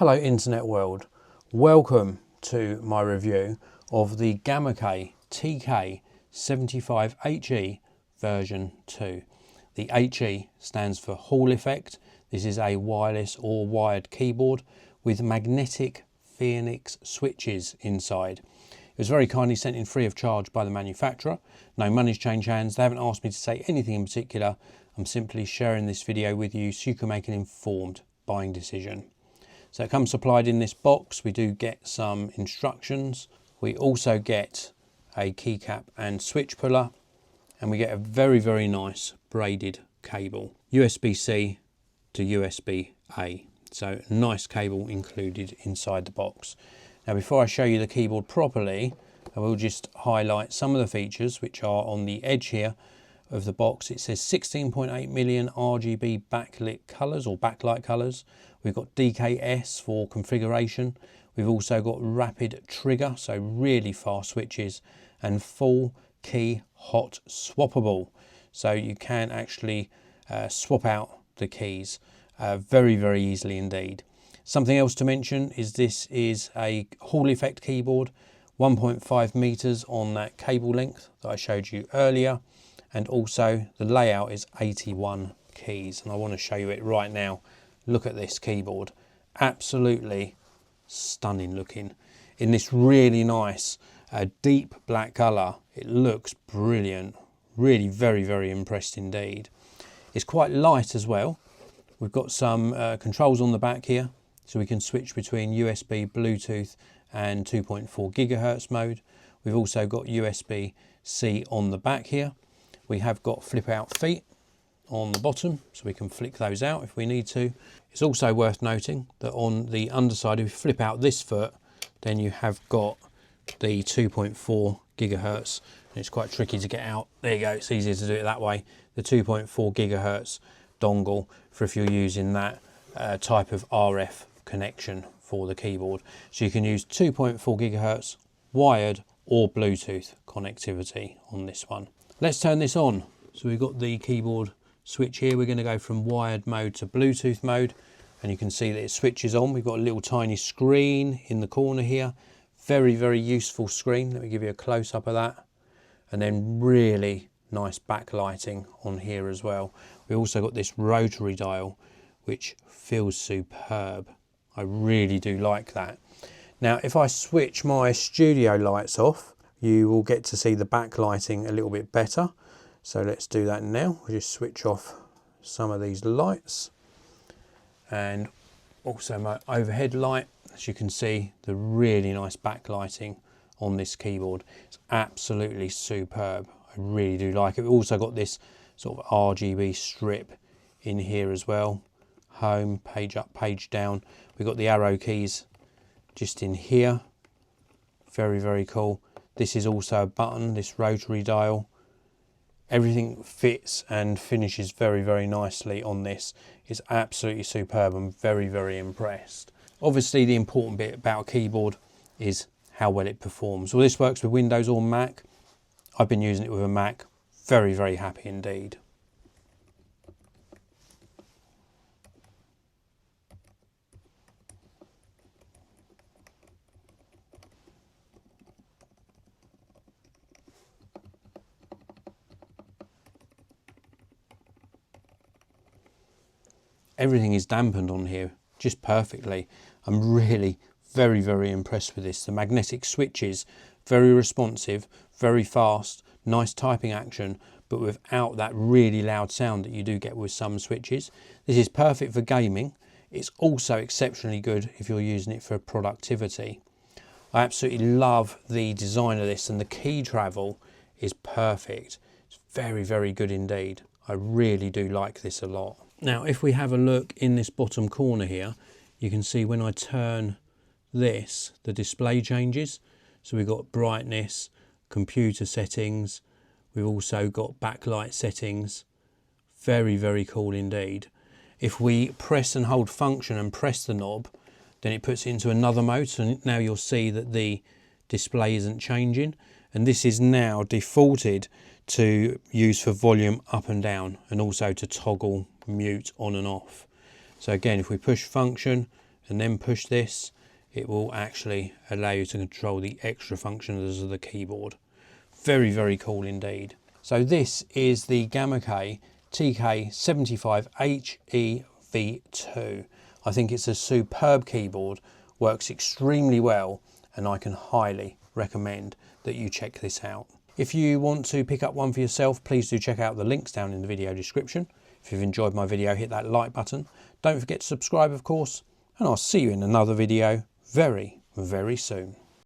Hello internet world, welcome to my review of the Gamakay TK75HE version 2. The HE stands for Hall Effect. This is a wireless or wired keyboard with magnetic Phoenix switches inside. It was very kindly sent in free of charge by the manufacturer. No money's changed hands. They haven't asked me to say anything in particular. I'm simply sharing this video with you so you can make an informed buying decision. So it comes supplied in this box. We do get some instructions. We also get a keycap and switch puller, and we get a very nice braided cable, USB-C to USB-A. So nice cable included inside the box. Now before I show you the keyboard properly, I will just highlight some of the features which are on the edge here of the box. It says 16.8 million RGB backlit colours or backlight colours. We've got DKS for configuration. We've also got rapid trigger, so really fast switches, and full key hot swappable. So you can actually swap out the keys very easily indeed. Something else to mention is this is a Hall Effect keyboard, 1.5 meters on that cable length that I showed you earlier. And also the layout is 81 keys, and I want to show you it right now. Look at this keyboard, absolutely stunning looking in this really nice deep black color. It looks brilliant, really very impressed indeed. It's quite light as well. We've got some controls on the back here, so we can switch between USB, Bluetooth and 2.4 gigahertz mode. We've also got USB-C on the back here. We have got flip out feet on the bottom, so we can flick those out if we need to. It's also worth noting that on the underside, if you flip out this foot, then you have got the 2.4 gigahertz. And it's quite tricky to get out. There you go, it's easier to do it that way. The 2.4 gigahertz dongle for if you're using that type of RF connection for the keyboard. So you can use 2.4 gigahertz wired or Bluetooth connectivity on this one. Let's turn this on. So we've got the keyboard switch here. We're going to go from wired mode to Bluetooth mode, and you can see that it switches on. We've got a little tiny screen in the corner here. Very useful screen. Let me give you a close-up of that. And then really nice backlighting on here as well. We also got this rotary dial, which feels superb. I really do like that. Now, if I switch my studio lights off, you will get to see the backlighting a little bit better. So let's do that now. We'll just switch off some of these lights, and also my overhead light. As you can see, the really nice backlighting on this keyboard. It's absolutely superb. I really do like it. We've also got this sort of RGB strip in here as well. Home, page up, page down. We've got the arrow keys just in here. Very cool. This is also a button, this rotary dial. Everything fits and finishes very nicely on this. It's absolutely superb. I'm very impressed. Obviously the important bit about a keyboard is how well it performs. Well, this works with Windows or Mac. I've been using it with a Mac. Very happy indeed. Everything is dampened on here just perfectly. I'm really very impressed with this. The magnetic switches, very responsive, very fast, nice typing action, but without that really loud sound that you do get with some switches. This is perfect for gaming. It's also exceptionally good if you're using it for productivity. I absolutely love the design of this, and the key travel is perfect. It's very good indeed. I really do like this a lot. Now, if we have a look in this bottom corner here, you can see when I turn this, the display changes. So we've got brightness, computer settings. We've also got backlight settings. Very cool indeed. If we press and hold function and press the knob, then it puts it into another mode. So now you'll see that the display isn't changing. And this is now defaulted to use for volume up and down, and also to toggle mute on and off. So again, if we push function and then push this, it will actually allow you to control the extra functions of the keyboard. Very, very cool indeed. So this is the Gamakay TK75HE V2. I think it's a superb keyboard, works extremely well, and I can highly recommend that you check this out. If you want to pick up one for yourself, please do check out the links down in the video description. If you've enjoyed my video, hit that like button. Don't forget to subscribe, of course, and I'll see you in another video very, very soon.